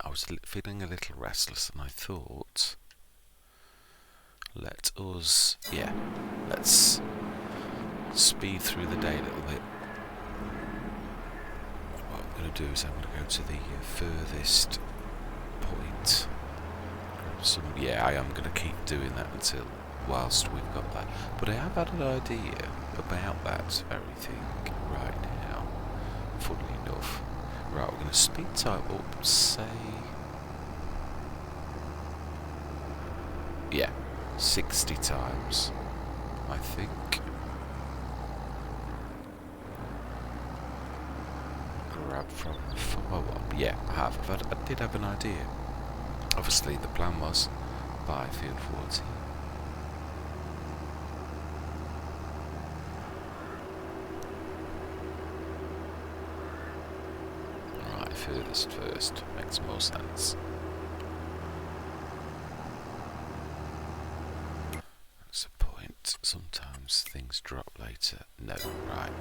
I was feeling a little restless, and I thought, let's speed through the day a little bit. What I'm going to do is I'm going to go to the furthest point. I am going to keep doing that until whilst we've got that. But I have had an idea about that very thing right now, funnily enough. Right, we're going to speed time up, say, 60 times, I think. Grab from the follow-up. Yeah, I did have an idea. Obviously, the plan was by field 14. Right, furthest first. Makes more sense. That's a point. Sometimes things drop later. No, right.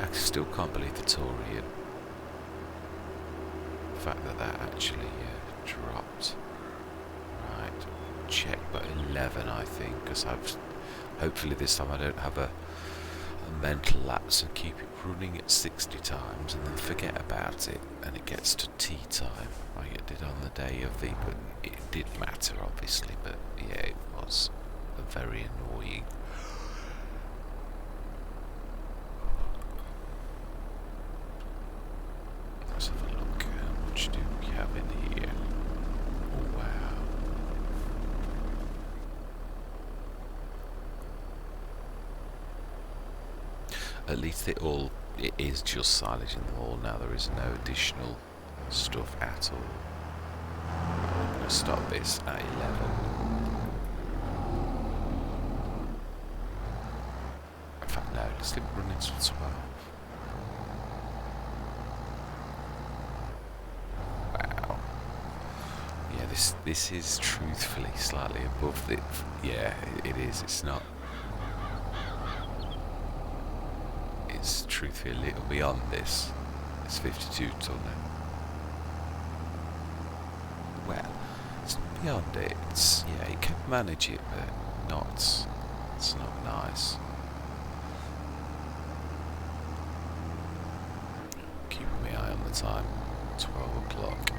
I still can't believe the Taurian. The fact that actually dropped. Right, check but 11, I think, because hopefully this time I don't have a mental lapse and keep it running at 60 times and then forget about it, and it gets to tea time like it did on the day of but it did matter obviously, but yeah, it was very annoying. Let's have a look. How much do we have in here? Oh wow. At least it is just silage in the hall now. There is no additional stuff at all. I'm going to stop this at 11. In fact, no, let's leave it running to 12. Wow. Yeah, this is truthfully slightly above the... Yeah, it is. It's not... It's truthfully a little beyond this. It's 52 tonne. Well, it's not beyond it. It's, you can manage it, but not. It's not nice. Keeping my eye on the time. 12 o'clock.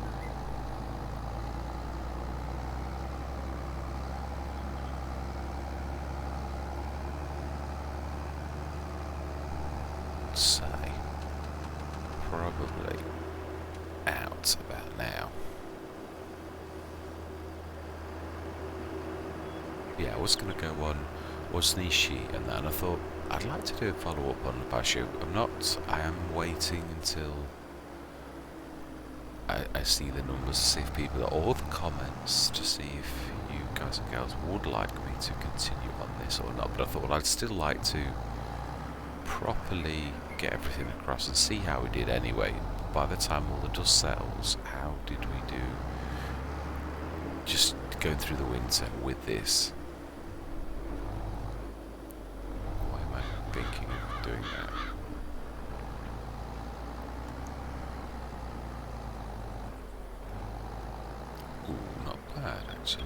Say probably out about now. Yeah, I was going to go on Nishi, and then I thought I'd like to do a follow-up on LAPACHO. I am waiting until I see the numbers to see if people, or the comments, to see if you guys and girls would like me to continue on this or not. But I thought I'd still like to properly get everything across and see how we did anyway. By the time all the dust settles, how did we do just going through the winter with this? Why am I thinking of doing that? Ooh, not bad actually.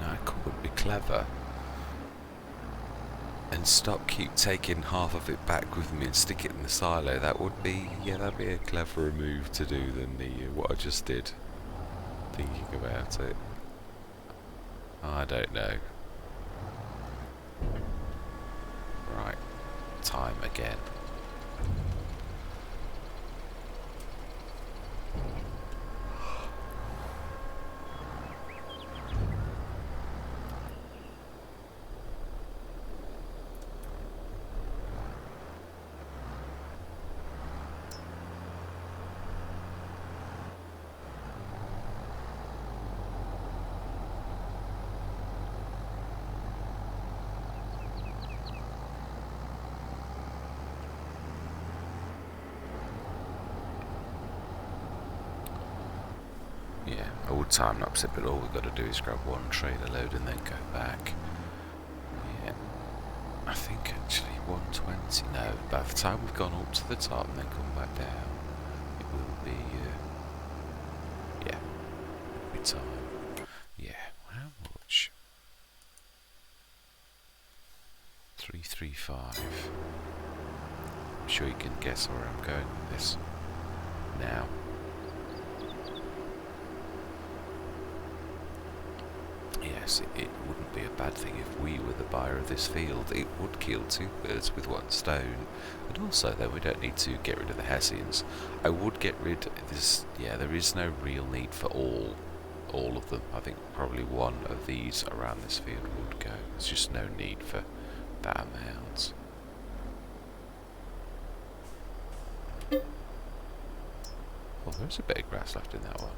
Now I could be clever and keep taking half of it back with me and stick it in the silo. That would be, that'd be a cleverer move to do than what I just did. Thinking about it, I don't know. Right, time again. I would time lapse it, but all we've got to do is grab one trailer load and then go back. Yeah, I think actually 120. No, by the time we've gone up to the top and then come back down, it will be yeah, it'll be time. Yeah, how much? 335. I'm sure you can guess where I'm going with this now. Yes, it wouldn't be a bad thing if we were the buyer of this field. It would kill two birds with one stone. And also, though, we don't need to get rid of the Hessians. I would get rid of this. Yeah, there is no real need for all of them. I think probably one of these around this field would go. There's just no need for that amount. Well, there's a bit of grass left in that one.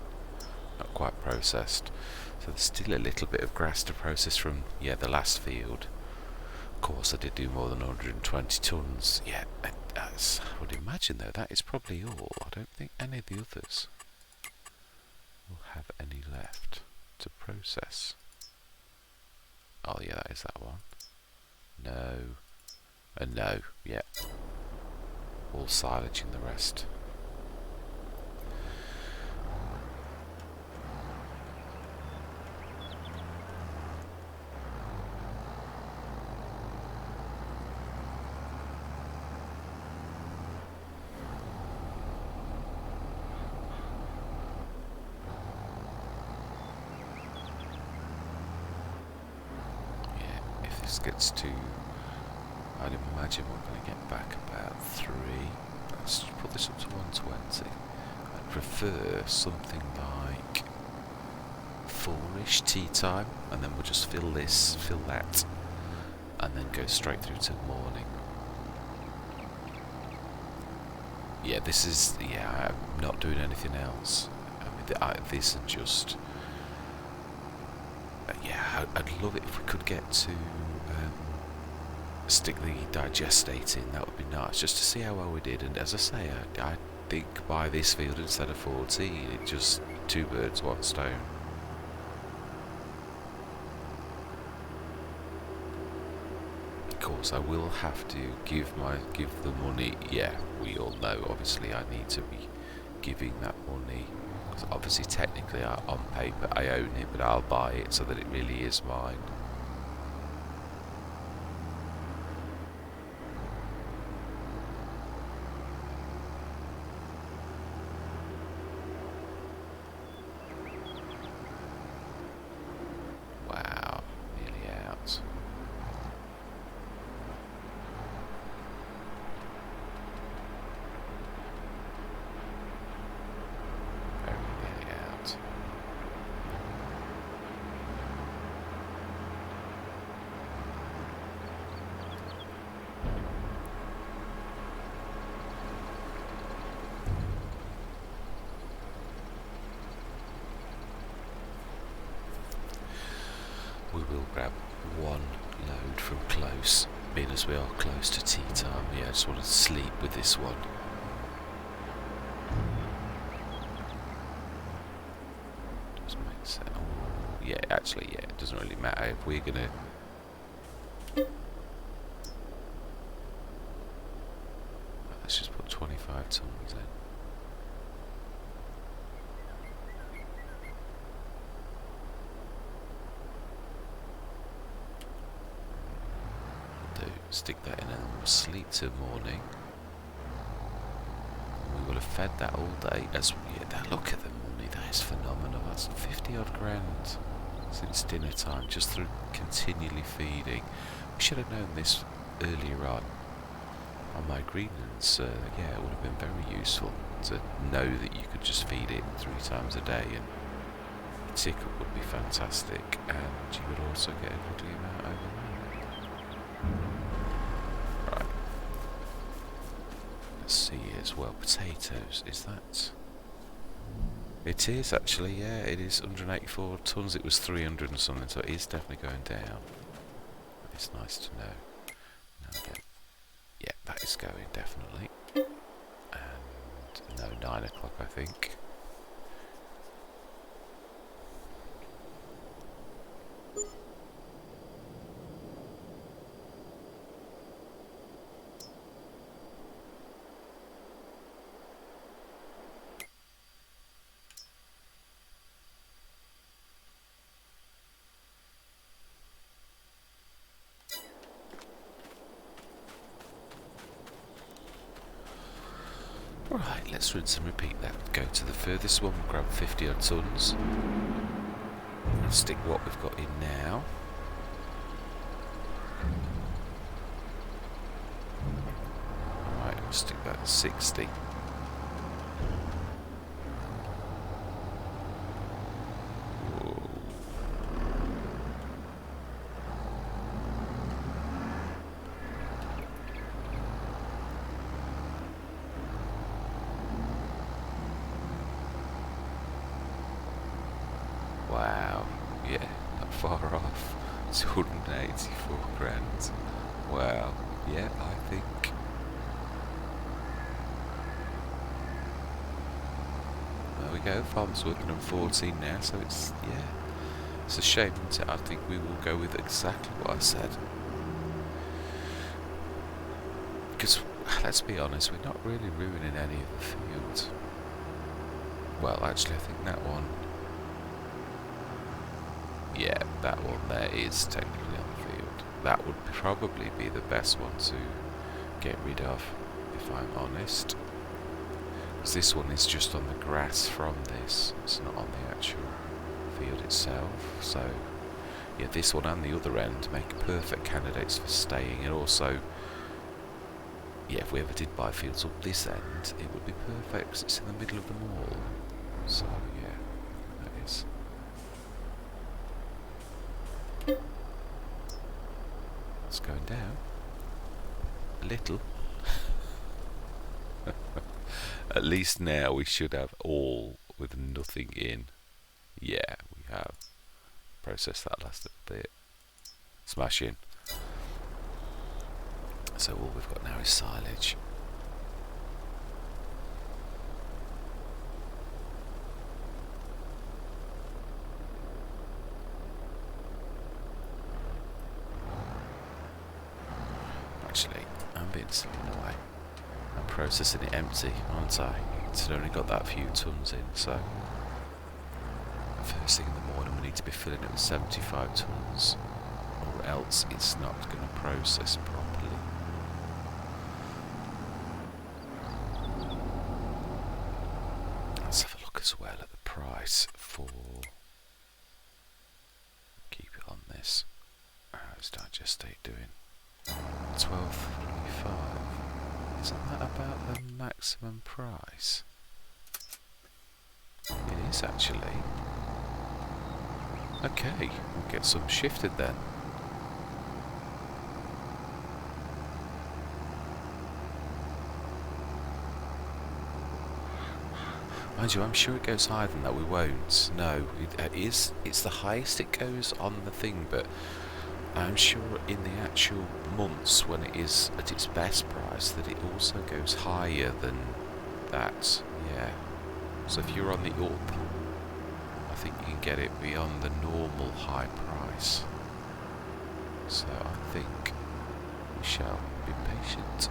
Not quite processed. So there's still a little bit of grass to process from, yeah, the last field. Of course, I did do more than 120 tonnes. Yeah, I would imagine, though, that is probably all. I don't think any of the others will have any left to process. Oh, yeah, that is that one. No. And no, yeah. All silage in the rest. Gets to, I'd imagine we're going to get back about 3. Let's put this up to 120. I'd prefer something like 4ish tea time, and then we'll just fill that, and then go straight through to morning. Yeah, this is, yeah, I'm not doing anything else. I mean, this and just, yeah, I'd love it if we could get to stick the digestate in. That would be nice, just to see how well we did. And as I say, I think by this field instead of 14, it just 2 birds, 1 stone. Of course, I will have to give the money. Yeah, we all know. Obviously, I need to be giving that money. Because obviously, technically, on paper, I own it, but I'll buy it so that it really is mine. We will grab 1 load from close, being as we are close to tea time. Yeah, I just want to sleep with this one. Does make sense. Oh, yeah, actually, yeah, it doesn't really matter if we're gonna. Let's just put 25 tonnes in. Stick that in and we'll sleep till morning. We will have fed that all day. Look at the money, that is phenomenal. That's 50 odd grand since dinner time, just through continually feeding. We should have known this earlier on my agreements. Yeah, it would have been very useful to know that you could just feed it 3 times a day, and the tick-up would be fantastic, and you would also get a goodly amount overnight. See as well, potatoes, is that? It is actually, yeah, it is 184 tonnes. It was 300 and something, so it is definitely going down. It's nice to know. Now again, yeah, that is going definitely. And no, 9 o'clock, I think. Right, let's rinse and repeat that. Go to the furthest one, grab 50 odd tons, and stick what we've got in now. Right, we'll stick that at 60. Wow, yeah, not far off. 284 grand. Wow, yeah, I think. There we go, farm's working on 14 now, so it's, yeah, it's a shame, isn't it? I think we will go with exactly what I said. Because, let's be honest, we're not really ruining any of the fields. Well, actually, I think that one, yeah, that one there is technically on the field. That would probably be the best one to get rid of, if I'm honest. Because this one is just on the grass from this. It's not on the actual field itself. So, yeah, this one and the other end make perfect candidates for staying. And also, yeah, if we ever did buy fields up this end, it would be perfect because it's in the middle of them all. So, yeah, that is. It's going down a little. At least now we should have all with nothing in. Yeah, we have. Process that last little bit. Smashing. So all we've got now is silage. Actually, I'm being silly in a way. I'm processing it empty, aren't I? It's only got that few tons in, so first thing in the morning we need to be filling it with 75 tons, or else it's not going to process properly. Let's have a look as well at the price for, keep it on this, how's digestate doing? 12.45. Isn't that about the maximum price? It is actually. Okay, we'll get some shifted then. Mind you, I'm sure it goes higher than that. We won't. No, it is. It's the highest it goes on the thing, but I'm sure in the actual months when it is at its best price that it also goes higher than that. Yeah. So if you're on the up, I think you can get it beyond the normal high price. So I think we shall be patient.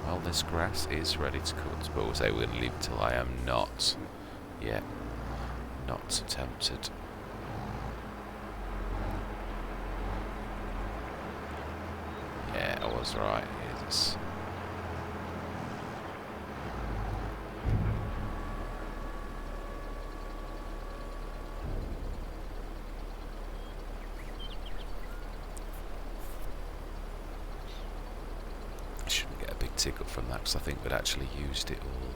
Well, this grass is ready to cut, but we'll say we're going to leave it till I am not yet not tempted. Yeah, I was right. It's I shouldn't get a big tick up from that because I think we'd actually used it all.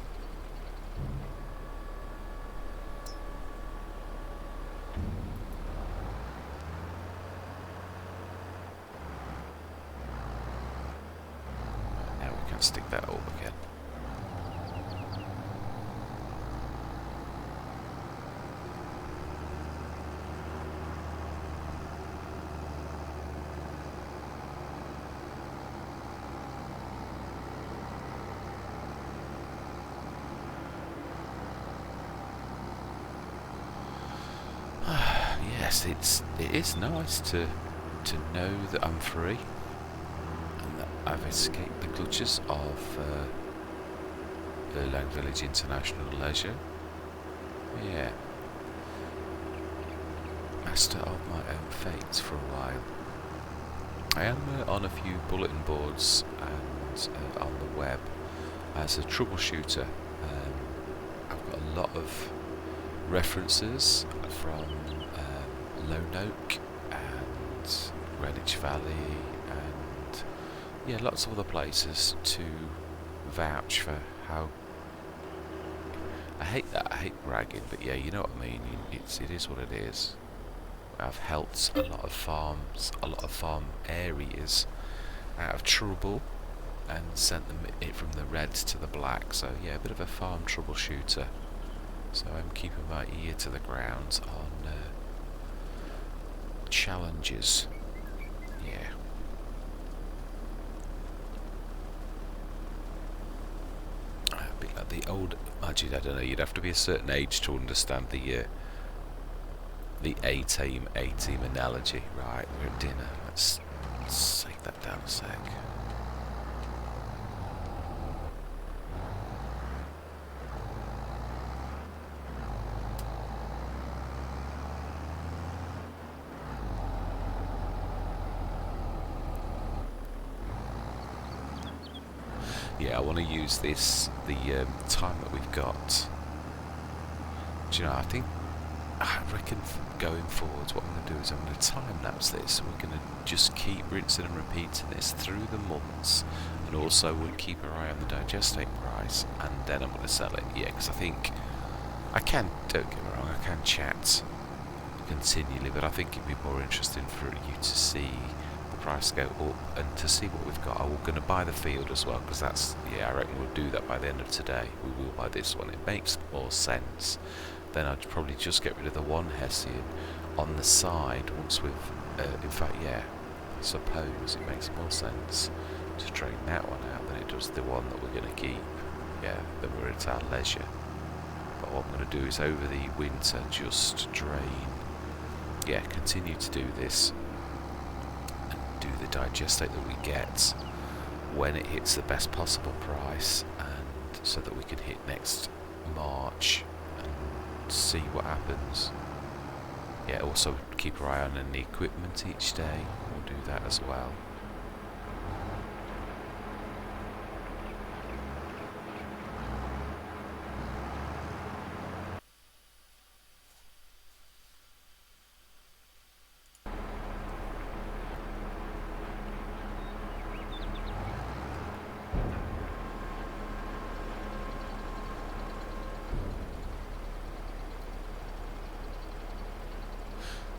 Now we can stick that up again. Yes, it is nice to know that I'm free and that I've escaped the clutches of Erlang Village International Leisure. Yeah. master of my own fate for a while. I am on a few bulletin boards and on the web as a troubleshooter. I've got a lot of references from Lone Oak and Greenwich Valley and yeah, lots of other places to vouch for how. I hate that. I hate bragging, but yeah, you know what I mean. It is what it is. I've helped a lot of farms, a lot of farm areas out of trouble and sent them it from the red to the black. So yeah, a bit of a farm troubleshooter. So I'm keeping my ear to the ground on challenges. Yeah. A bit like the old. Actually, I don't know. You'd have to be a certain age to understand the A-team analogy. Right, we're at dinner. Let's take that down a sec. Yeah, I want to use the time that we've got. Do you know, I reckon going forwards, what I'm going to do is I'm going to time lapse this. We're going to just keep rinsing and repeating this through the months, and also we'll keep our eye on the digestate price, and then I'm going to sell it. Yeah, because I think I can. Don't get me wrong, I can chat continually, but I think it'd be more interesting for you to see price go up and to see what we've got. I'm going to buy the field as well, because that's, yeah, I reckon we'll do that by the end of today. We will buy this one. It makes more sense. Then I'd probably just get rid of the one Hessian on the side once we've in fact, yeah, I suppose it makes more sense to drain that one out than it does the one that we're going to keep. Yeah, then we're at our leisure. But what I'm going to do is over the winter just drain, yeah, continue to do this, do the digestate that we get when it hits the best possible price, and so that we can hit next March and see what happens. Yeah, also keep our eye on the equipment each day. We'll do that as well.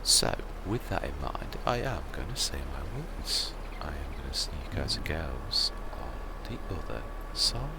So, with that in mind, I am going to say my words. I am going to see you guys and girls on the other side.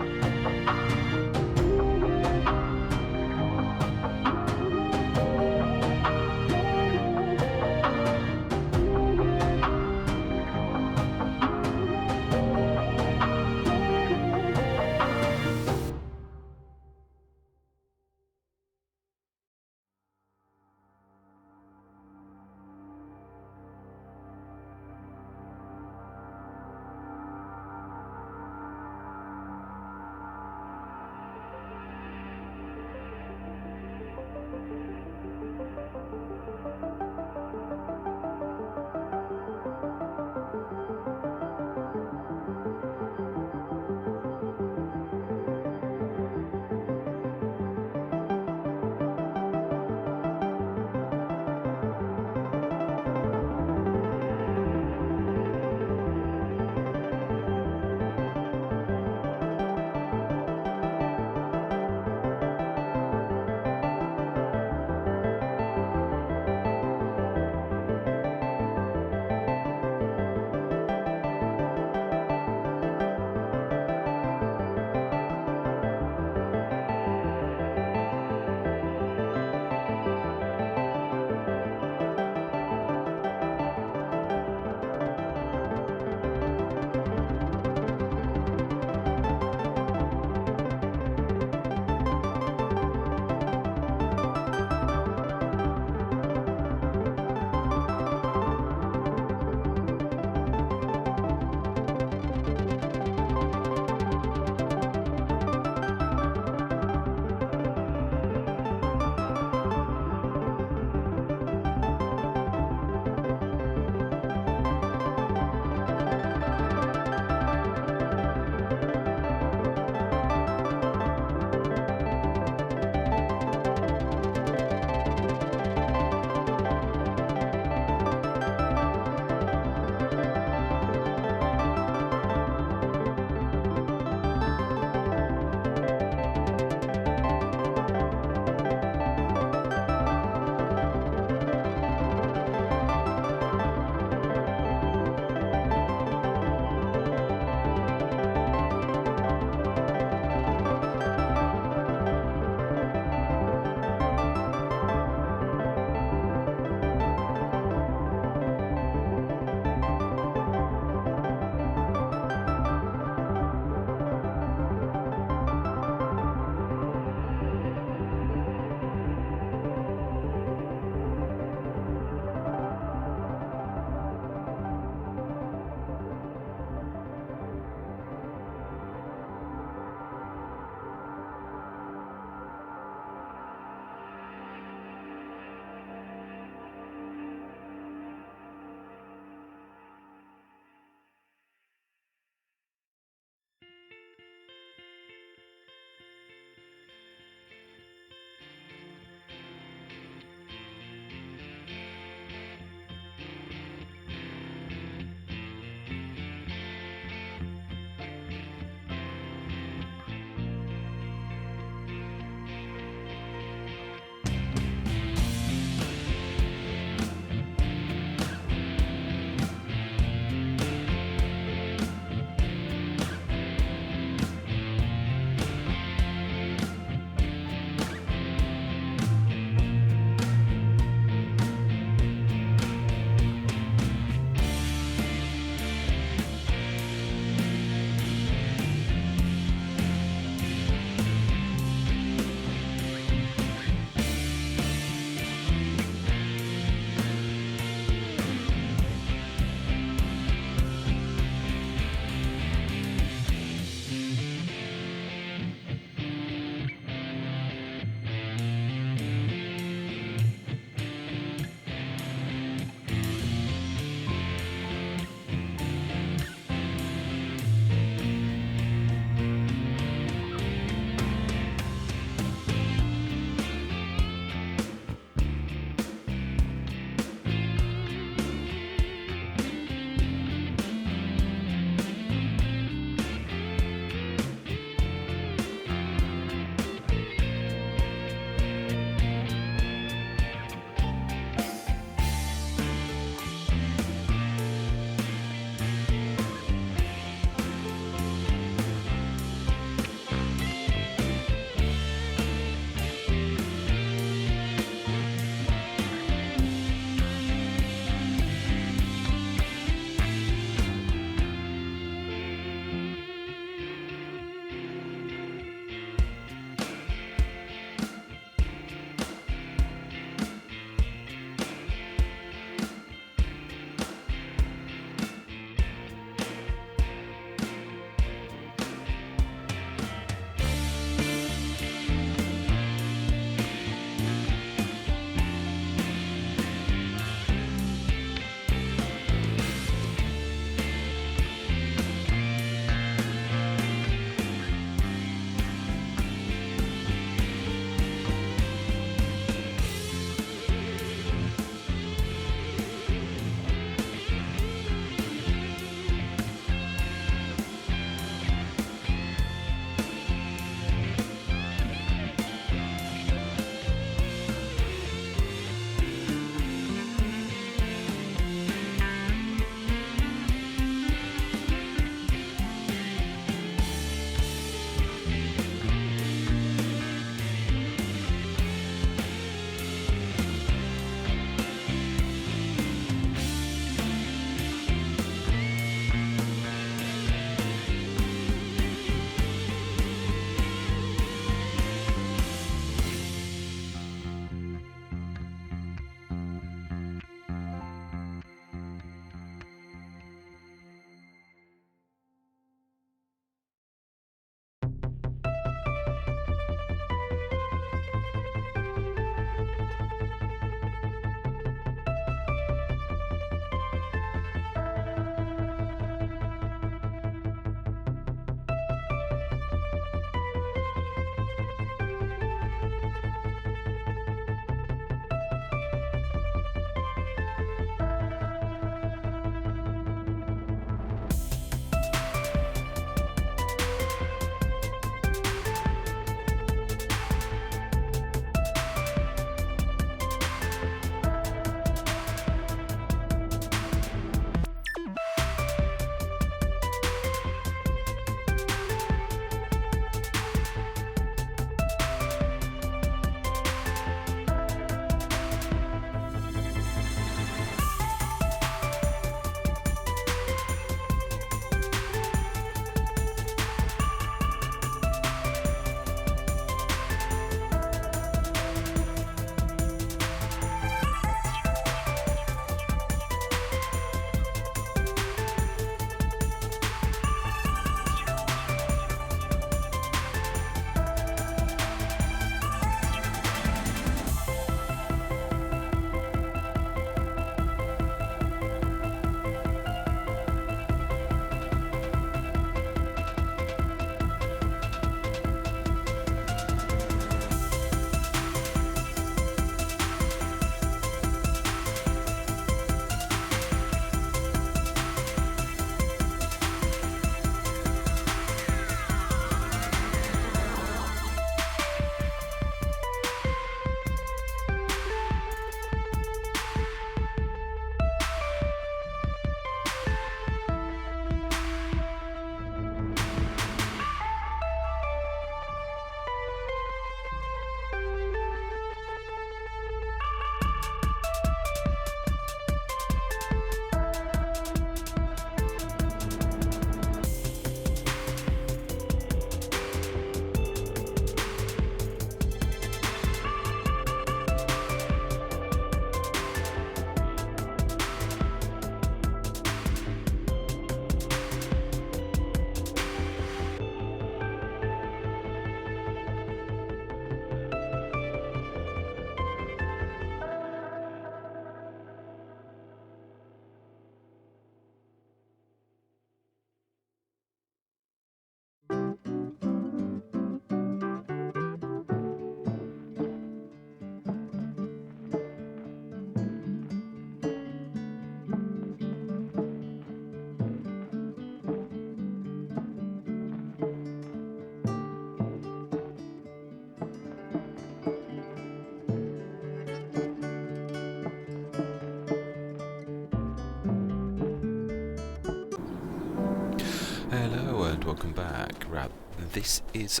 and welcome back. Right, this is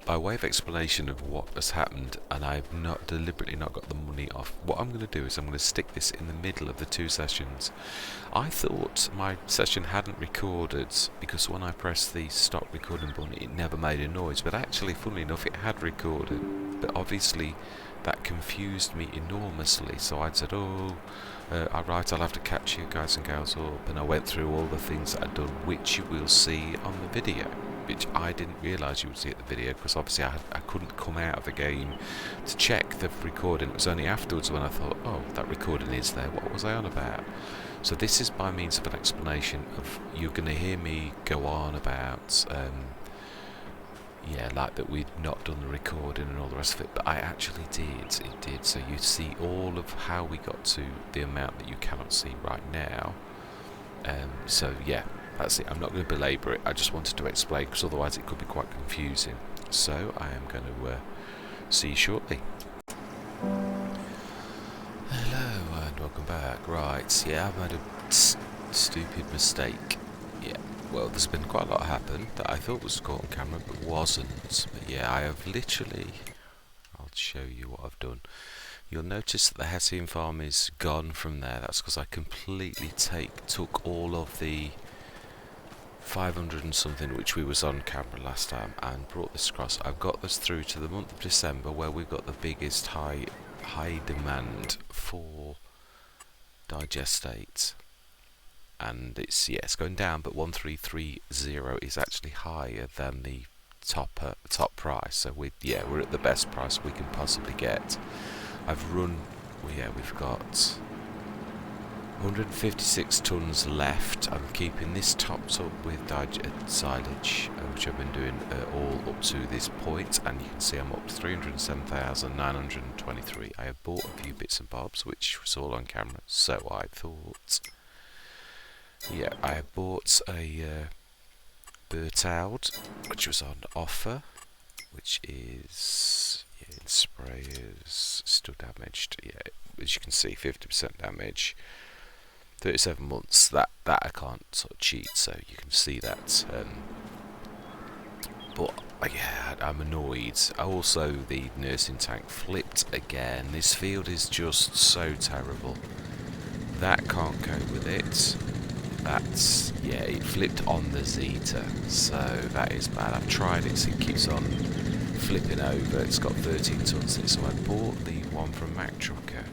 by way of explanation of what has happened, and I've not deliberately not got the money off. What I'm going to do is I'm going to stick this in the middle of the two sessions. I thought my session hadn't recorded because when I pressed the stop recording button it never made a noise, but actually funnily enough it had recorded, but obviously that confused me enormously, so I said, alright, I'll have to catch you guys and gals up, and I went through all the things that I'd done, which you will see on the video, which I didn't realise you would see at the video, because obviously I couldn't come out of the game to check the recording. It was only afterwards when I thought, oh, that recording is there, what was I on about? So this is by means of an explanation of, you're going to hear me go on about yeah, like that we'd not done the recording and all the rest of it, but I actually did. It did. So you see all of how we got to the amount that you cannot see right now. So yeah, that's it. I'm not going to belabour it. I just wanted to explain because otherwise it could be quite confusing. So I am going to see you shortly. Hello and welcome back. Right, yeah, I've made a stupid mistake. Yeah. Well, there's been quite a lot happen that I thought was caught on camera, but wasn't. But yeah, I have literally... I'll show you what I've done. You'll notice that the Hessian farm is gone from there. That's because I completely took all of the 500 and something, which we was on camera last time, and brought this across. I've got this through to the month of December, where we've got the biggest high demand for digestate. And it's going down, but 1330 is actually higher than the top price. So we're at the best price we can possibly get. We've got 156 tons left. I'm keeping this topped up with silage, which I've been doing all up to this point, and you can see I'm up to 307,923. I have bought a few bits and bobs, which was all on camera, so I thought. Yeah, I bought a Bertaud, which was on offer, which is in sprayers, still damaged. Yeah, as you can see, 50% damage, 37 months. That I can't sort of cheat, so you can see that. But yeah, I'm annoyed. Also, the nursing tank flipped again. This field is just so terrible. That can't cope with it. It flipped on the Zeta, so that is bad. I've tried it, so it keeps on flipping over. It's got 13 tons in it, so I bought the one from Mac Trucker,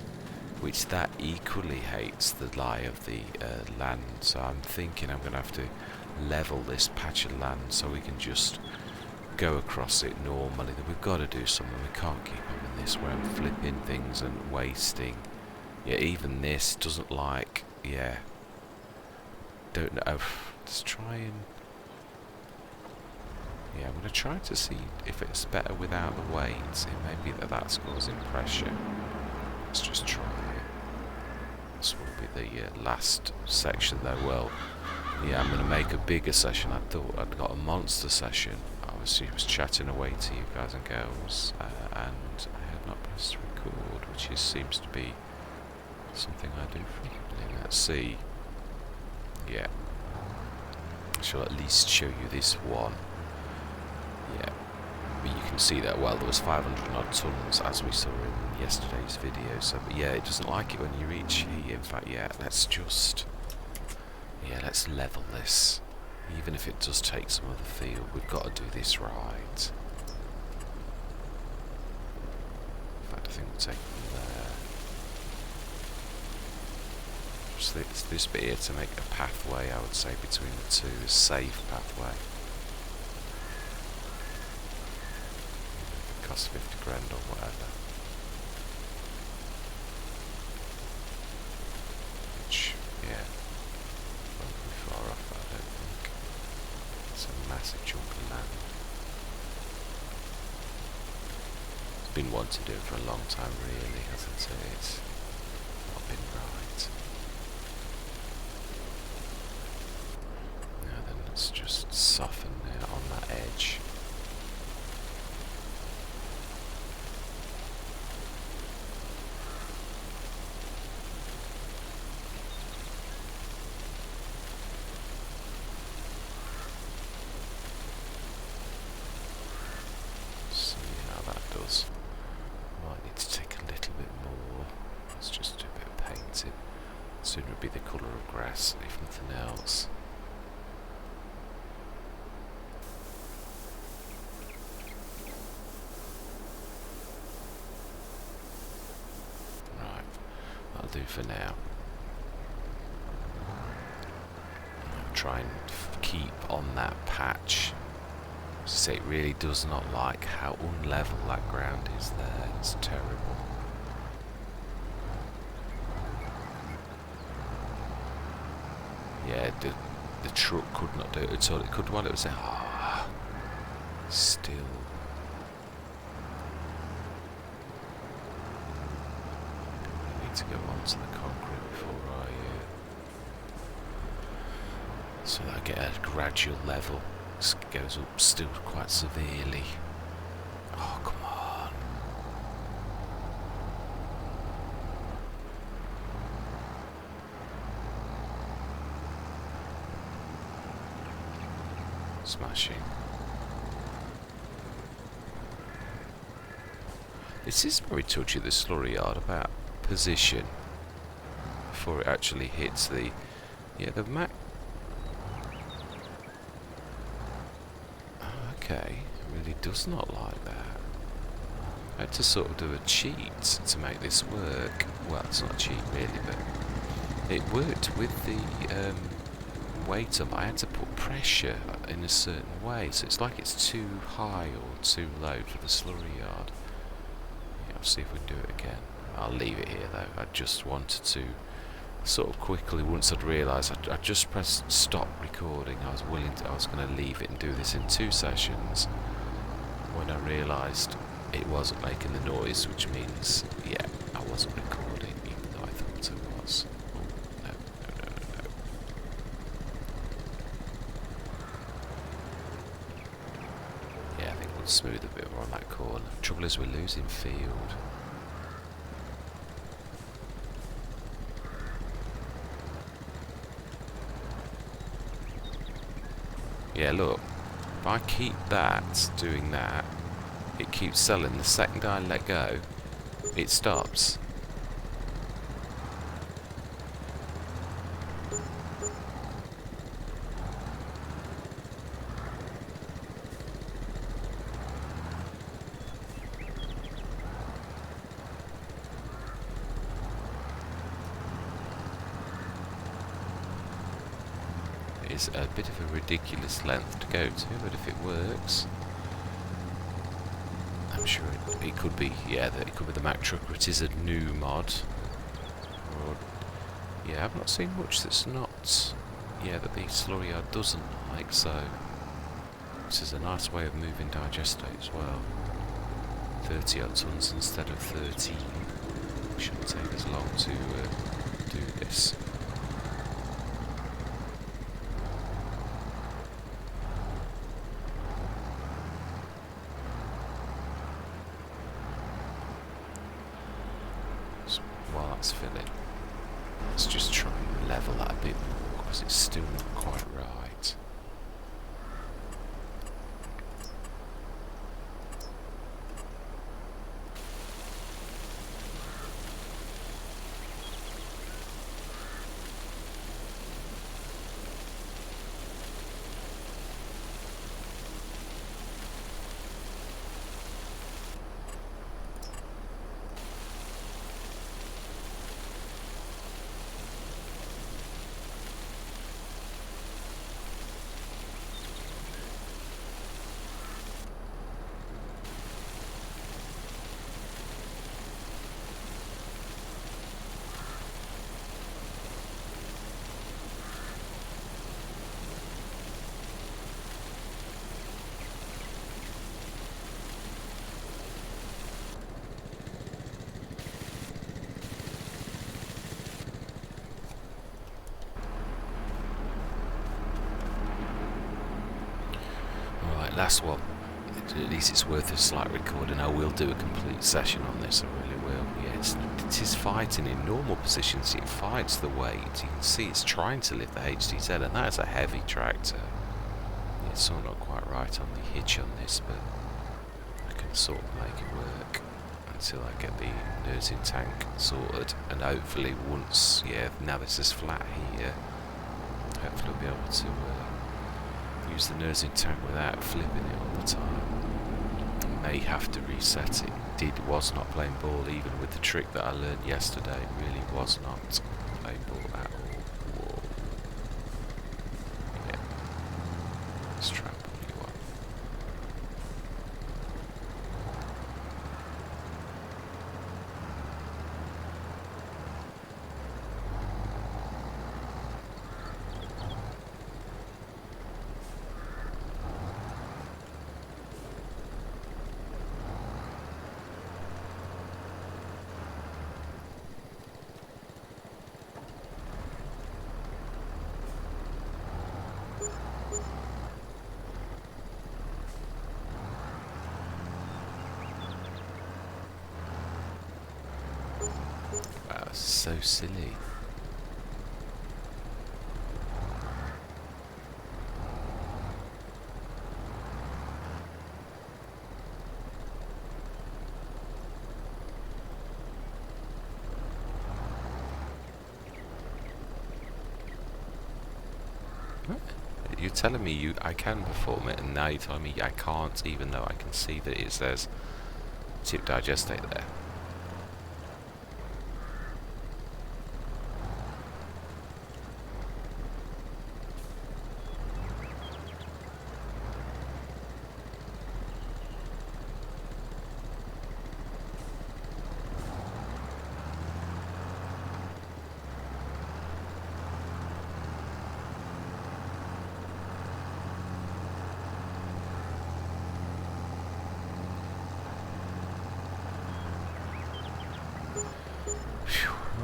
which that equally hates the lie of the land. So I'm thinking I'm going to have to level this patch of land so we can just go across it normally. We've got to do something. We can't keep on in this where I'm flipping things and wasting. Yeah, even this doesn't like. Yeah. Don't know. Let's try and... Yeah, I'm going to try to see if it's better without the weight. It may be that that's causing pressure. Let's just try it. This will be the last section though. Well, yeah, I'm going to make a bigger session. I thought I'd got a monster session. I was chatting away to you guys and girls, and I had not pressed record, which seems to be something I do frequently. Let's see. Yeah, I shall at least show you this one. Yeah, but you can see that, well, there was 500 odd tons as we saw in yesterday's video. So, but yeah, it doesn't like it when you reach here. In fact, yeah, let's level this. Even if it does take some of the field, we've got to do this right. In fact, I think we'll take it from there. Just this bit here to make a pathway, I would say, between the two, a safe pathway. It costs 50 grand or whatever. Which, yeah, won't be far off, I don't think. It's a massive chunk of land. It's been wanting to do it for a long time, really, hasn't it? It's not been right. Let's just soften it on that edge. do for now. I'll try and keep on that patch. As I say, it really does not like how unlevel that ground is there. It's terrible. Yeah, the truck could not do it at all. It could while it was there. Ah, still. I need to go onto the concrete before so that I get a gradual level. This goes up still quite severely. Oh, come on. Smashing. This is very touchy, the slurry yard, about position before it actually hits the... Yeah, the Mac... Okay, it really does not like that. I had to sort of do a cheat to make this work. Well, it's not a cheat really, but it worked with the weight up. I had to put pressure in a certain way, so it's like it's too high or too low for the slurry yard. Yeah, I'll see if we can do it again. I'll leave it here though. I just wanted to sort of quickly, once I'd realised, I just pressed stop recording. I was going to leave it and do this in 2 sessions when I realised it wasn't making the noise, which means, yeah, I wasn't recording, even though I thought it was. Oh, no. Yeah, I think we'll smooth a bit more on that corner. Trouble is, we're losing field. Yeah, look, if I keep that, doing that, it keeps selling. The second I let go, it stops. It's a bit of a ridiculous length to go to, but if it works, I'm sure it could be, yeah, it could be the Mack Trucker. It is a new mod. Or, yeah, I've not seen much that's not, yeah, that the slurry yard doesn't like, so this is a nice way of moving digestate as well. 30 odd tons instead of 13. It shouldn't take as long to do this. While that's filling, let's just try and level that a bit more, because it's still not quite right. Last one. At least it's worth a slight recording. I will do a complete session on this, I really will. Yeah, it is fighting in normal positions. It fights the weight. You can see it's trying to lift the HDZ, and that is a heavy tractor. Yeah, it's still not quite right on the hitch on this, but I can sort of make it work until I get the nursing tank sorted. And hopefully once, yeah, now this is flat here, hopefully I'll be able to use the nursing tank without flipping it all the time. may have to reset it. Was not playing ball, even with the trick that I learned yesterday. It really was not playing ball at all. Whoa. Yeah. Let's try and pull you up. Wow, so silly. You're telling me I can perform it, and now you're telling me I can't, even though I can see that it says tip digestate there.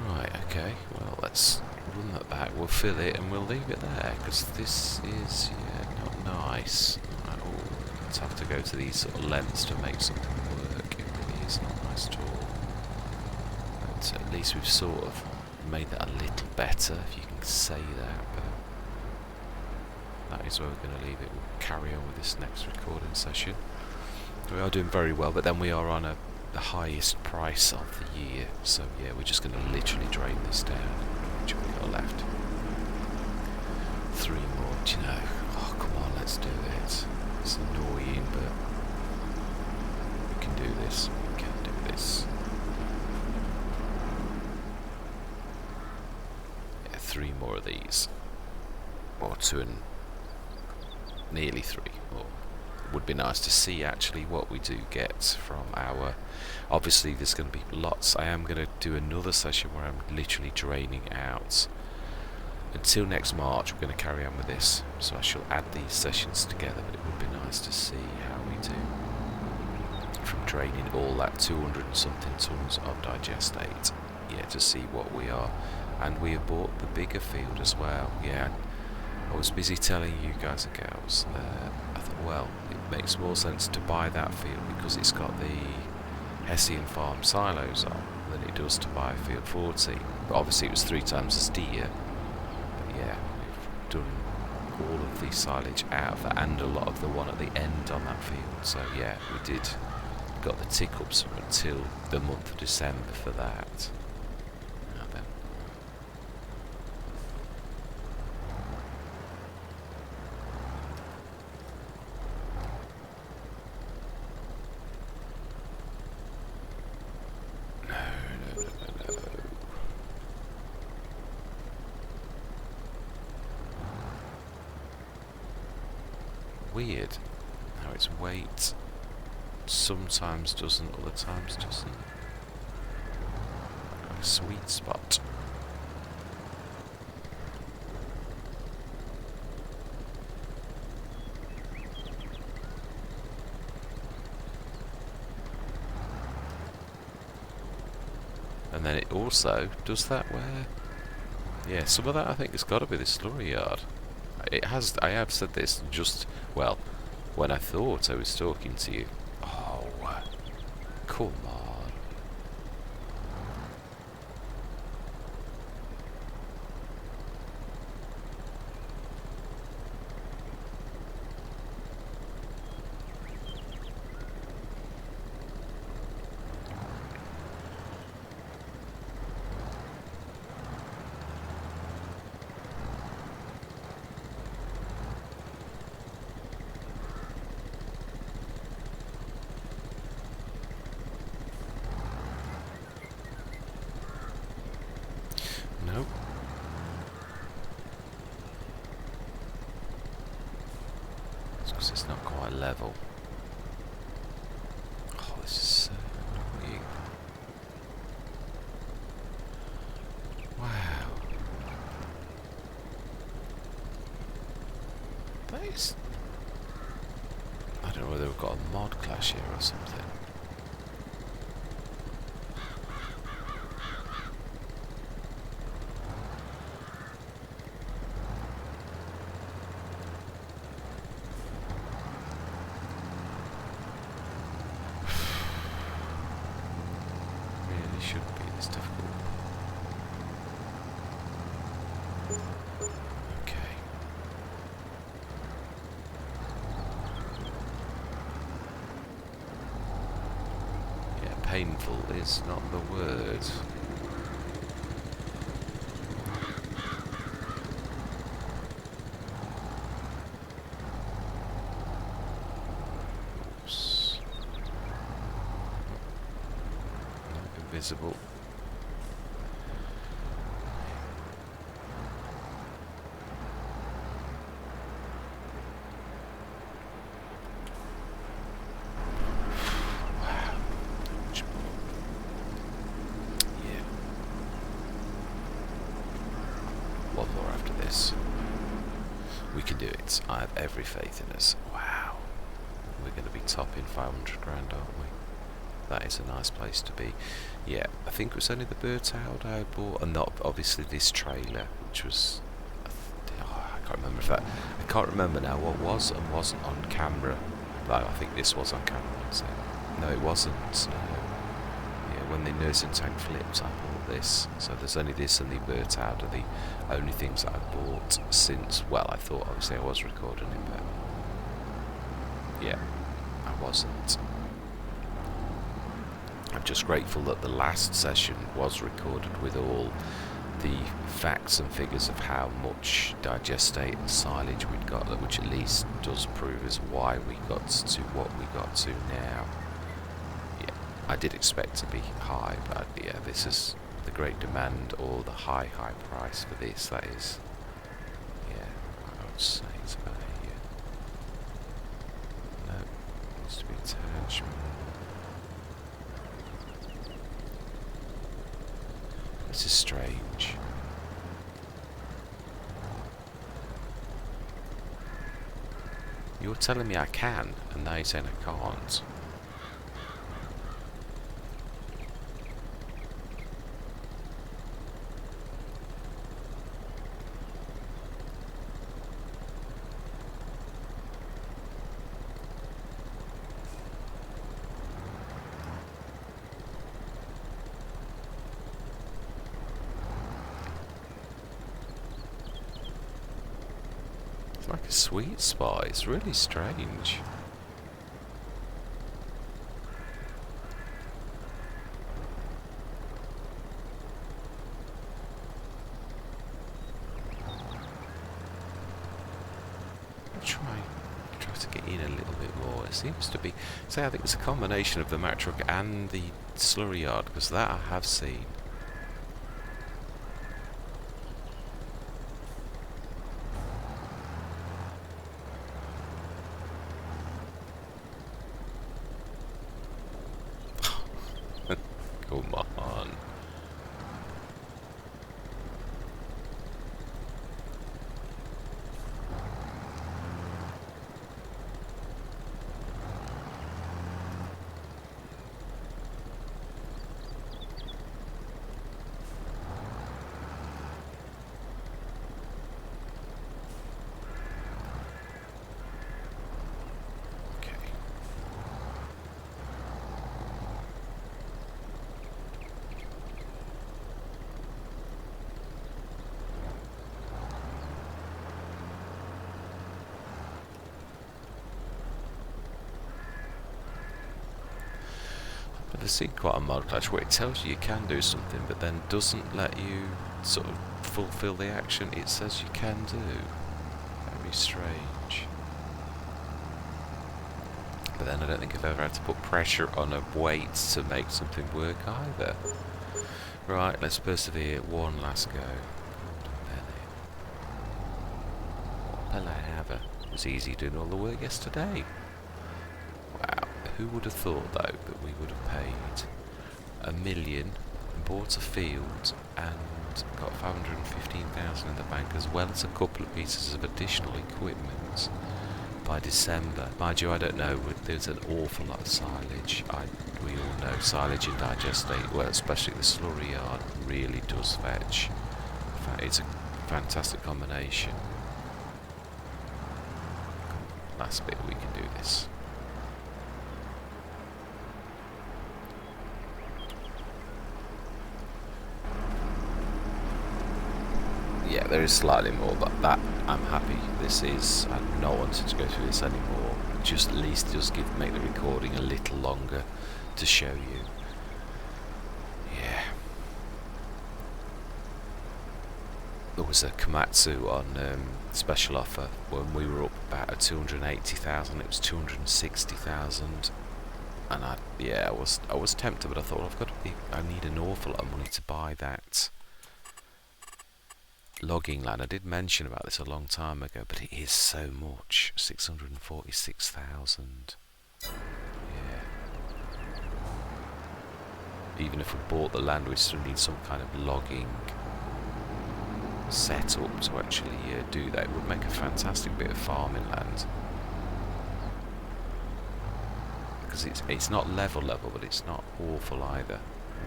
Right, okay, well, let's run that back, we'll fill it and we'll leave it there, because this is, yeah, not nice. Right, let's have to go to these sort of lengths to make something work. It really is not nice at all. But at least we've sort of made that a little better, if you can say that, but that is where we're going to leave it. We'll carry on with this next recording session. We are doing very well, but then we are on the highest price of the year, so yeah, we're just going to literally drain this down. Which we got left? 3 more, do you know? Oh, come on, let's do it. It's annoying, but we can do this. We can do this. Yeah, 3 more of these. Or 2 and nearly 3 more. Would be nice to see actually what we do get from our, obviously there's going to be lots. I am going to do another session where I'm literally draining out. Until next March we're going to carry on with this, so I shall add these sessions together, but it would be nice to see how we do from draining all that 200 and something tons of digestate, yeah, to see what we are. And we have bought the bigger field as well. Yeah, I was busy telling you guys and girls, I thought, well, it makes more sense to buy that field because it's got the Hessian Farm silos on than it does to buy field 14. But obviously it was 3 times as dear. But yeah, we've done all of the silage out of that and a lot of the one at the end on that field. So yeah, we got the tick ups until the month of December for that. Now then. Weird how its weight sometimes doesn't, other times doesn't. Got a sweet spot. And then it also does that where, yeah, some of that I think has got to be the slurry yard. It has. I have said this just, well, when I thought I was talking to you. Oh, come on. because it's not quite level. Oh, this is so annoying. Wow. That is... I don't know whether we've got a mod clash here or something. Really shouldn't be this difficult. Okay. Yeah, painful is not the word. Oops. Invisible. One more after this. We can do it. I have every faith in us. Wow. We're going to be topping 500 grand, aren't we? That is a nice place to be. Yeah, I think it was only the bird tailed I bought, and not obviously this trailer, which was... I can't remember if that... I can't remember now what was and wasn't on camera. Though I think this was on camera. So. No, it wasn't. No. Yeah, when the nursing tank flipped, I bought this. So there's only this and the bird tailed are the only things that I've bought since... Well, I thought obviously I was recording it, but... Yeah, I wasn't. I'm just grateful that the last session was recorded with all the facts and figures of how much digestate and silage we'd got, which at least does prove as why we got to what we got to now. Yeah, I did expect to be high, but yeah, this is the great demand or the high price for this. That is, yeah, I would say it's about here. No, it needs to be attachment. This is strange. You're telling me I can, and now you're saying I can't. It's like a sweet spot. It's really strange. I'll try to get in a little bit more. It seems to be... Say, I think it's a combination of the Mack truck and the slurry yard, because that I have seen. Come on. I've seen quite a mod clash where it tells you can do something, but then doesn't let you sort of fulfill the action it says you can do. Very strange. But then I don't think I've ever had to put pressure on a weight to make something work either. Right, let's persevere. One last go. What will I have? was easy doing all the work yesterday. Wow, who would have thought though that we would have paid $1 million, bought a field and got 515,000 in the bank, as well as a couple of pieces of additional equipment by December. Mind you, I don't know, there's an awful lot of silage. We all know silage and digestate, well, especially the slurry yard, really does fetch. In fact, it's a fantastic combination. Last bit, we can do this. Yeah, there is slightly more, but that I'm happy. I'm not wanting to go through this anymore. Just at least make the recording a little longer to show you. Yeah. There was a Komatsu on special offer when we were up about 280,000. It was 260,000, and I was tempted, but I thought I need an awful lot of money to buy that logging land. I did mention about this a long time ago, but it is so much. 646,000. Yeah. Even if we bought the land, we still need some kind of logging set up to actually do that. It would make a fantastic bit of farming land, because it's not level, but it's not awful either.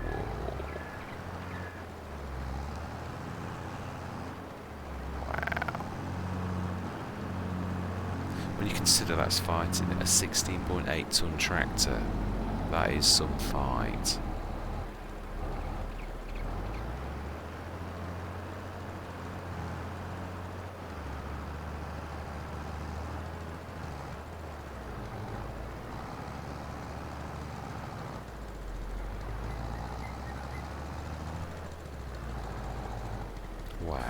Whoa. When you consider that's fighting a 16.8 ton tractor, that is some fight. Wow.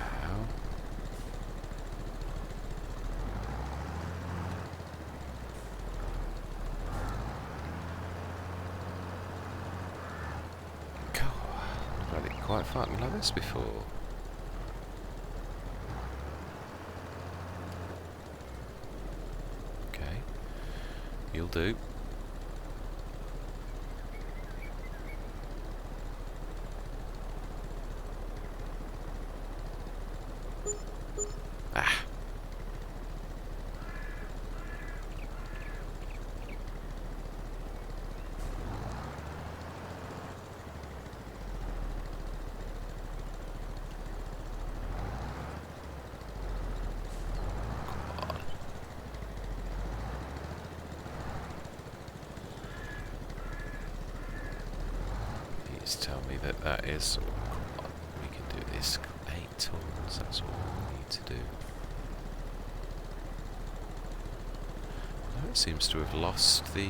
Quite fighting like this before. Okay, you'll do. Ah. Tell me that is. Come on, we can do this. 8 tons, that's all we need to do. No, it seems to have lost the.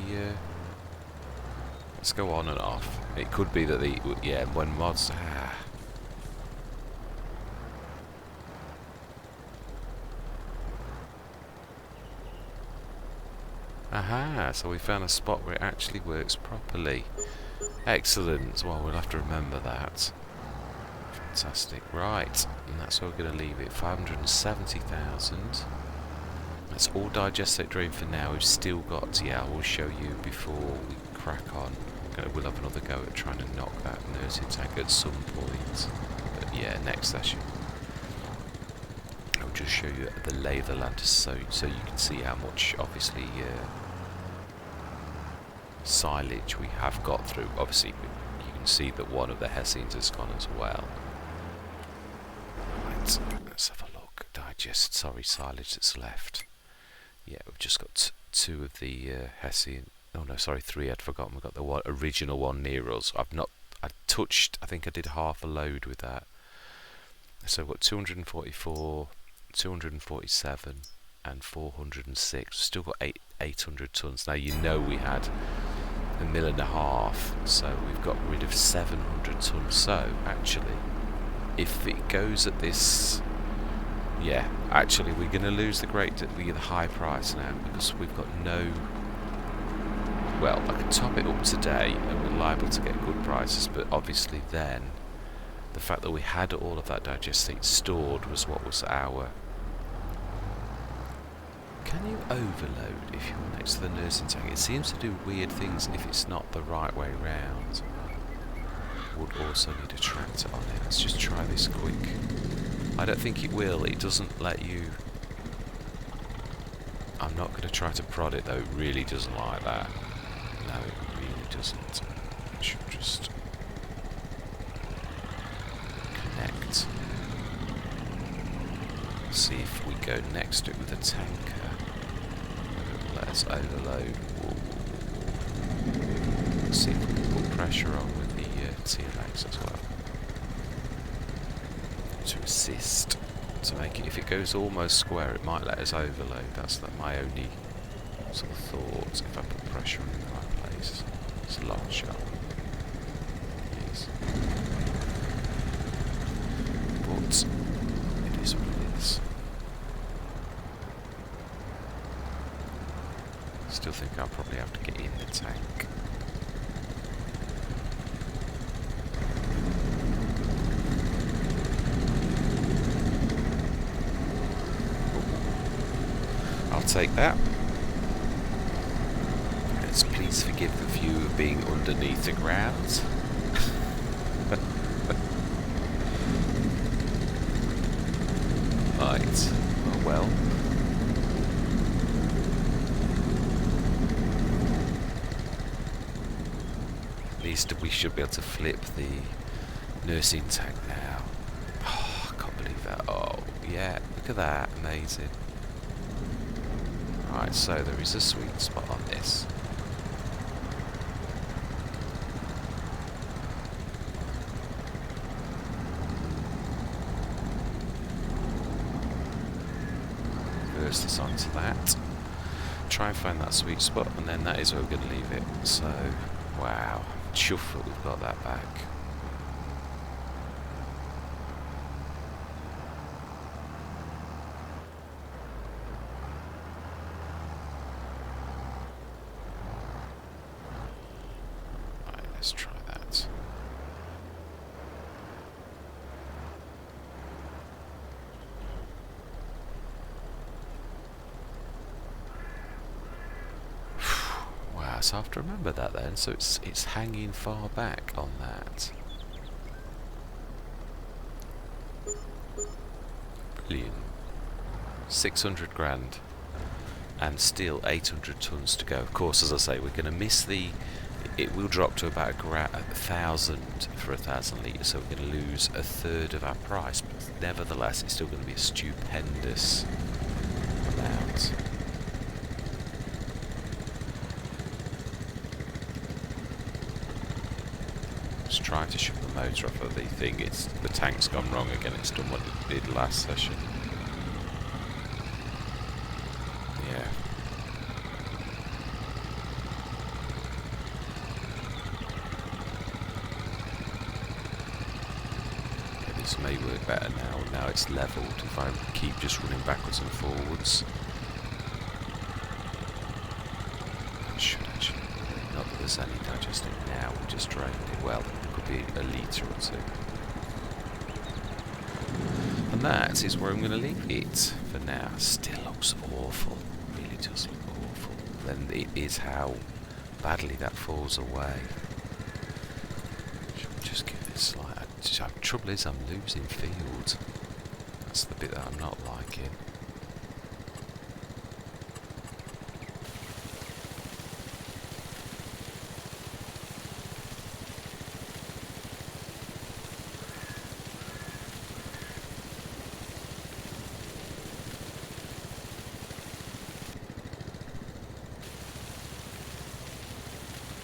Let's go on and off. It could be that when mods. Aha, so we found a spot where it actually works properly. Excellent. Well, we'll have to remember that. Fantastic. Right, and that's where we're going to leave it. 570,000. That's all digestate drain for now. We've still got, I will show you before we crack on. We'll have another go at trying to knock that nursing tank at some point. But yeah, next session. I'll just show you the lay of the land so you can see how much, obviously, silage we have got through. Obviously, you can see that one of the Hessians has gone as well. Right, let's have a look. Silage that's left. Yeah, we've just got two of the Hessian. Oh no, sorry, 3. I'd forgotten. We've got the original one near us. I think I did half a load with that. So we've got 244, 247 and 406. We've still got 800 tons. Now you know we had 1.5 million, so we've got rid of 700 tons. So actually, if it goes at this, yeah, actually we're going to lose the high price now, because we've got no. Well, I can top it up today and we're liable to get good prices, but obviously then the fact that we had all of that digestate stored was what was our. Can you overload if you're next to the nursing tank? It seems to do weird things if it's not the right way round. Would also need a tractor on it. Let's just try this quick. I don't think it will. It doesn't let you... I'm not going to try to prod it though. It really doesn't like that. No, it really doesn't. It should just connect. See if we go next to it with a tanker. Let us overload. Let's see if we can put pressure on with the TMX as well. To assist. To make it, if it goes almost square, it might let us overload. That's my only sort of thought. If I put pressure on in the right place. It's a long shot. Yes. But it is what it is. Still think I'll probably have to get in the tank. I'll take that. Let's please forgive the view of being underneath the ground. Right. Oh well. At least we should be able to flip the nursing tank now. Oh, I can't believe that. Oh, yeah. Look at that. Amazing. Right, so there is a sweet spot on this. Reverse this onto that. Try and find that sweet spot, and then that is where we're going to leave it. So, wow, chuffed that we've got that back. Let's try that. Wow, so I have to remember that then. So it's hanging far back on that. Brilliant. 600 grand. And still 800 tons to go. Of course, as I say, we're going to miss the... It will drop to about 1,000 for 1,000 litres, so we're going to lose a third of our price, but nevertheless it's still going to be a stupendous amount. Just trying to shut the motor off of the thing. The tank's gone wrong again. It's done what it did last session. Yeah. This may work better now. Now it's levelled. If I keep just running backwards and forwards, it should actually. Not that there's any digesting now. We just drained it. Well, there could be a litre or two. And that is where I'm going to leave it for now. Still looks awful. Really does look awful. Then it is how badly that falls away. Should we just give this like. The trouble is I'm losing field. That's the bit that I'm not liking.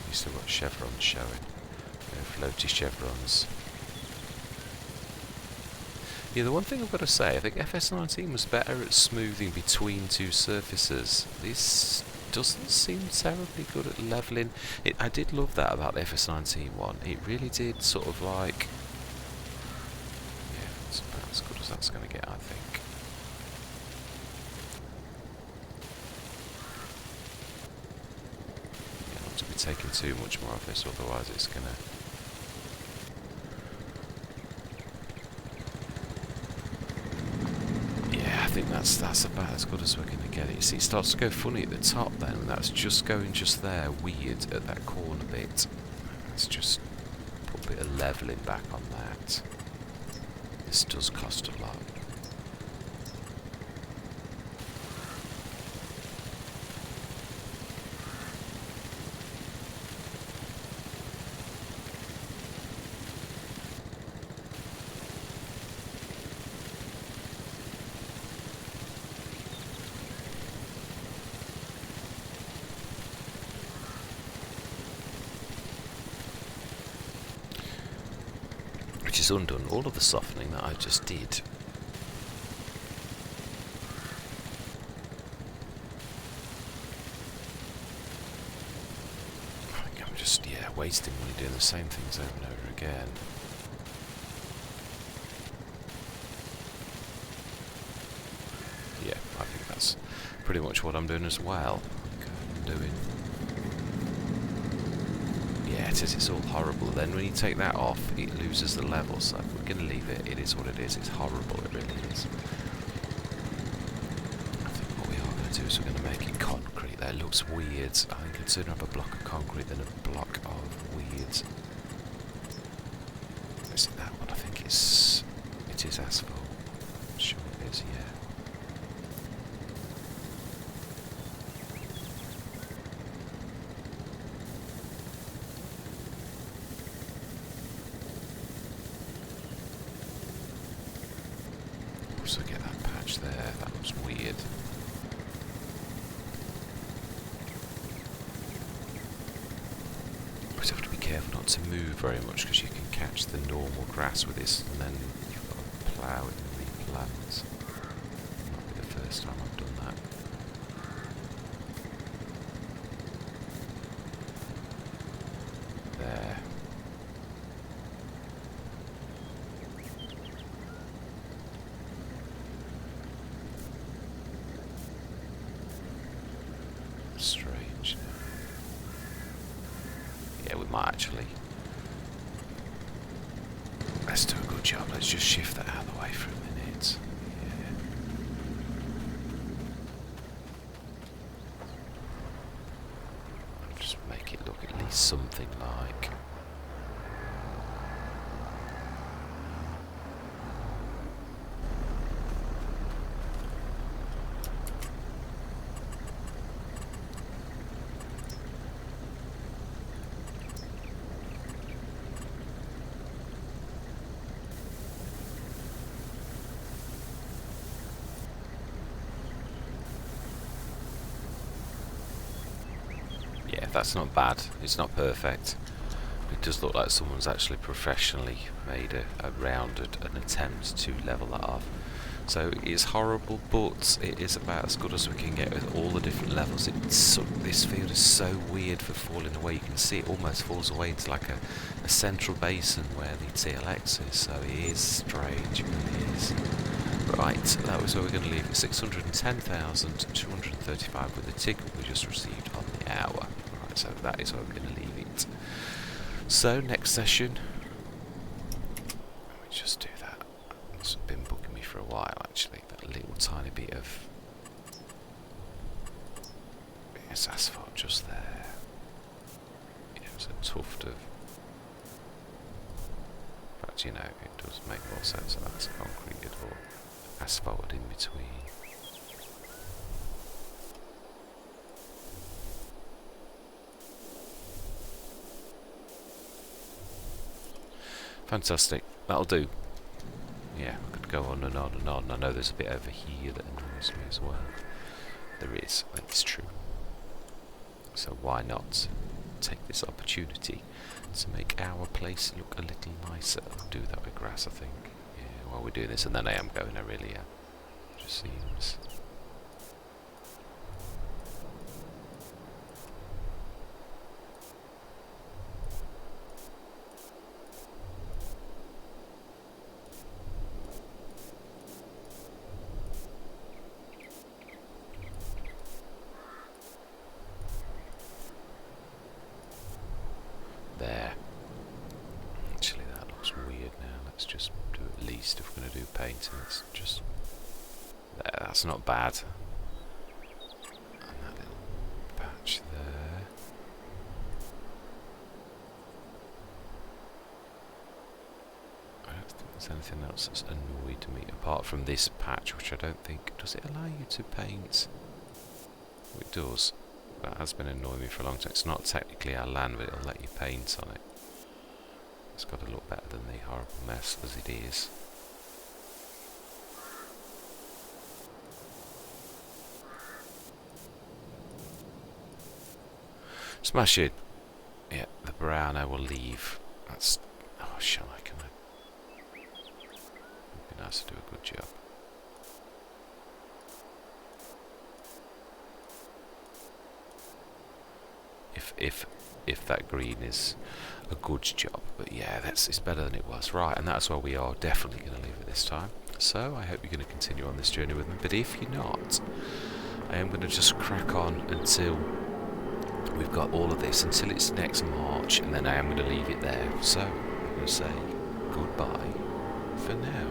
You still got chevrons showing. Floaty chevrons. Yeah, the one thing I've got to say, I think FS19 was better at smoothing between two surfaces. This doesn't seem terribly good at levelling. I did love that about the FS19 one. It really did sort of like... Yeah, it's about as good as that's going to get, I think. Yeah, not to be taking too much more of this, otherwise it's going to... think that's about as good as we're going to get it. You see, it starts to go funny at the top then, and that's just going just there, weird at that corner bit. Let's just put a bit of levelling back on that. This does cost a lot. Which has undone all of the softening that I just did. I think I'm just, wasting money doing the same things over and over again. Yeah, I think that's pretty much what I'm doing as well. Yeah, it is, it's all horrible. Then when you take that off, it loses the level, so we're going to leave it. It is what it is. It's horrible, it really is. I think what we are going to do is we're going to make it concrete. That looks weird. I think I'd sooner have a block of concrete than a block of weird. Is it that one? I think it is asphalt. I'm sure it is, yeah. So get that patch there, that looks weird. Always have to be careful not to move very much because you can catch the normal grass with this and then you've got to plough it and replant. Might be the first time I've done that. There. Strange. Yeah, we might actually. Let's do a good job. Let's just shift that out of the way for a minute. Yeah. Just make it look at least something like. Yeah, that's not bad. It's not perfect. It does look like someone's actually professionally made an attempt to level that off. So it is horrible, but it is about as good as we can get with all the different levels. This field is so weird for falling away. You can see it almost falls away into like a central basin where the TLX is. So it is strange. It really is. Right, that was where we're going to leave it. 610,235 with the ticket we just received on the hour. Right, so that is where we're going to leave it. So next session, let me just do that. It's been bugging me for a while actually. That little tiny bit of asphalt just there. Yeah, it's a tuft of. In fact, it does make more sense that that's concreted or asphalted in between. Fantastic, that'll do. Yeah, I could go on and on and on. I know there's a bit over here that annoys me as well. There is, it's true. So why not take this opportunity to make our place look a little nicer? I'll do that with grass, I think. Yeah, while we're doing this, and then I am going, I really am. Just seems. There. Actually, that looks weird now. Let's just do at least, if we're going to do painting, let's just There, that's not bad. And that little patch there. I don't think there's anything else that's annoyed me apart from this patch, which I don't think... Does it allow you to paint? Oh, it does. That has been annoying me for a long time. It's not technically our land, but it'll let you paint on it. It's got to look better than the horrible mess as it is. Smash it. Yeah, the brown I will leave. That's... Oh, shall I? Can I? It'd be nice to do a good job. If that green is a good job, but yeah, it's better than it was, right? And that's where we are definitely going to leave it this time. So I hope you're going to continue on this journey with me. But if you're not, I am going to just crack on until we've got all of this, until it's next March, and then I am going to leave it there. So I'm going to say goodbye for now.